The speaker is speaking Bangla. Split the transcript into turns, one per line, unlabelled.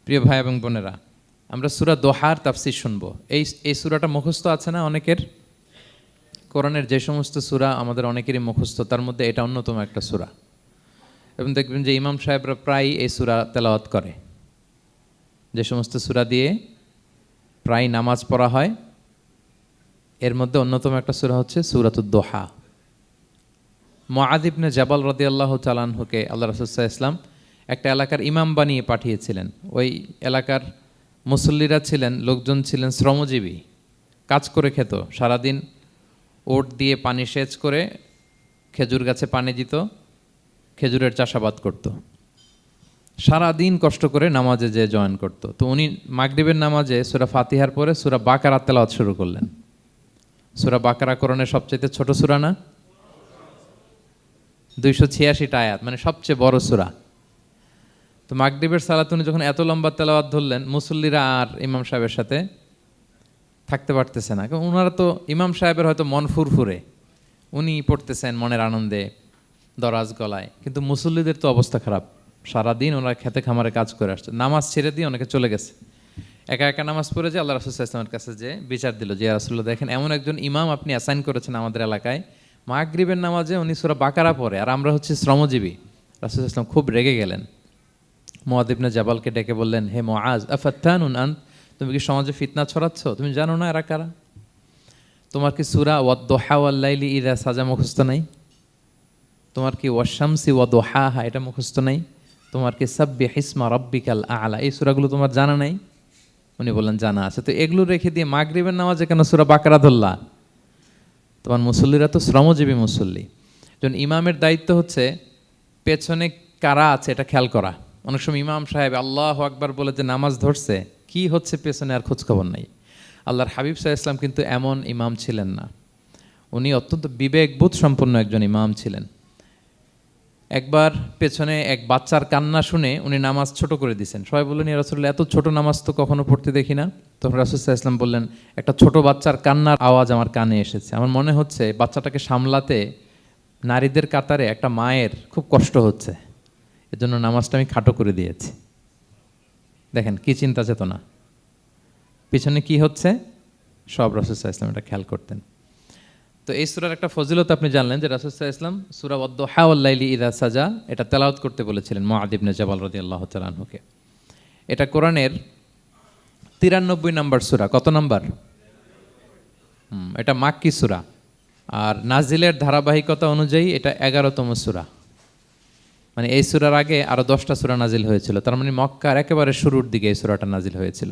প্রিয় ভাই এবং বোনেরা, আমরা সূরা দোহার তাফসীর শুনবো। এই সূরাটা মুখস্থ আছে না অনেকের? কোরআনের যে সমস্ত সূরা আমাদের অনেকেরই মুখস্থ, তার মধ্যে এটা অন্যতম একটা সূরা। এবং দেখবেন যে ইমাম সাহেবরা প্রায় এই সূরা তেলাওয়াত করে। যে সমস্ত সূরা দিয়ে প্রায় নামাজ পড়া হয়, এর মধ্যে অন্যতম একটা সূরা হচ্ছে সূরাতুদ দোহা। মুআয ইবনে জাবাল রাদিয়াল্লাহু তাআলা আনহুকে আল্লাহ রাসূল সাল্লাল্লাহু আলাইহি ওয়াসাল্লাম একটা এলাকার ইমাম বানিয়ে পাঠিয়েছিলেন। ওই এলাকার মুসল্লিরা ছিলেন, লোকজন ছিলেন শ্রমজীবী, কাজ করে খেত। সারাদিন ওট দিয়ে পানি সেচ করে খেজুর গাছে পানি দিত, খেজুরের চাষাবাদ করত। সারাদিন কষ্ট করে নামাজে যে জয়েন করত। তো উনি মাগরিবের নামাজে সূরা ফাতিহার পরে সূরা বাকারা তেলাওয়াত শুরু করলেন। সূরা বাকারা কোরআনের সবচেয়ে ছোট সূরা না? 286টা আয়াত, মানে সবচেয়ে বড় সূরা। তো মাগরিবের সালাত উনি যখন এত লম্বা তেলাওয়াত ধরলেন, মুসল্লিরা আর ইমাম সাহেবের সাথে থাকতে পারতেছে না। কারণ ওনারা তো, ইমাম সাহেবের হয়তো মন ফুরফুরে, উনি পড়তেছেন মনের আনন্দে দরাজ গলায়, কিন্তু মুসল্লিদের তো অবস্থা খারাপ। সারাদিন ওনারা খেতে খামারে কাজ করে আসছে, নামাজ ছেড়ে দিয়ে অনেকে চলে গেছে। একা একা নামাজ পড়ে যে আল্লাহ রাসূল সাল্লাল্লাহু আলাইহি ওয়াসাল্লামের কাছে যে বিচার দিল, যে ইয়া রাসূলুল্লাহ, দেখেন এমন একজন ইমাম আপনি অ্যাসাইন করেছেন আমাদের এলাকায়, মাগরিবের নামাজে উনি সূরা বাকারা পড়ে, আর আমরা হচ্ছে শ্রমজীবী। রাসূল সাল্লাল্লাহু আলাইহি ওয়াসাল্লাম খুব রেগে গেলেন। মুআয ইবনে জাবালকে ডেকে বললেন, হে মুআয, আফাত্তানুন আনত, তুমি কি সমাজে ফিতনা ছড়াচ্ছ? তুমি জানো না এরা কারা? তোমার কি সূরা ওয়াদ-দুহা ওয়াল-লাইলি ইযা সাজা মুখস্থ নাই? তোমার কি ওয়াশ-শামসি ওয়া-দুহাহা এটা মুখস্থ নাই? তোমার কি সাব্বিহ ইসমা রাব্বিকাল আ'লা এই সূরাগুলো তোমার জানা নাই? উনি বললেন জানা আছে। তো এগুলো রেখে দিয়ে মাগরিবের নামাজে কেন সূরা বাকারা ধরলা? তোমার মুসল্লিরা তো শ্রমজীবী মুসল্লি। যখন ইমামের দায়িত্ব হচ্ছে পেছনে কারা আছে এটা খেয়াল করা। অনেক সময় ইমাম সাহেব আল্লাহু আকবার বলে যে নামাজ ধরছে, কি হচ্ছে পেছনে আর খোঁজখবর নাই। আল্লাহর হাবিব সাল্লাল্লাহু আলাইহি ওয়াসাল্লাম কিন্তু এমন ইমাম ছিলেন না। উনি অত্যন্ত বিবেকবোধ সম্পন্ন একজন ইমাম ছিলেন। একবার পেছনে এক বাচ্চার কান্না শুনে উনি নামাজ ছোট করে দিয়েছেন। সবাই বললেন, ইয়া রাসূলুল্লাহ, এত ছোট নামাজ তো কখনো পড়তে দেখি না। তখন রাসূল সাল্লাল্লাহু আলাইহি ওয়াসাল্লাম বললেন, একটা ছোট বাচ্চার কান্নার আওয়াজ আমার কানে এসেছে। আমার মনে হচ্ছে বাচ্চাটাকে সামলাতে নারীদের কাতারে একটা মায়ের খুব কষ্ট হচ্ছে, এজন্য নামাজটা আমি খাটো করে দিয়েছি। দেখেন কি চিন্তা চেতনা, পিছনে কি হচ্ছে সব রাসূল সাল্লাল্লাহু আলাইহি ওয়াসাল্লাম এটা খেয়াল করতেন। তো এই সূরার একটা ফজিলত আপনি জানলেন যে রাসূল সাল্লাল্লাহু আলাইহি ওয়াসাল্লাম সূরা ওয়াদ-দুহা ওয়াল-লাইলি ইযা সাজা এটা তেলাওয়াত করতে বলেছিলেন মুআয ইবনে জাবাল রাদিয়াল্লাহু তাআলা আনহুকে। এটা কোরআনের 93 নম্বর সূরা। কত নম্বর? এটা মাক্কি সূরা, আর নাজিলের ধারাবাহিকতা অনুযায়ী এটা 11তম সূরা। মানে এই সূরার আগে আরো 10টা সূরা নাজিল হয়েছিল, তার মানে মক্কার একেবারে শুরুর দিকে এই সূরাটা নাজিল হয়েছিল।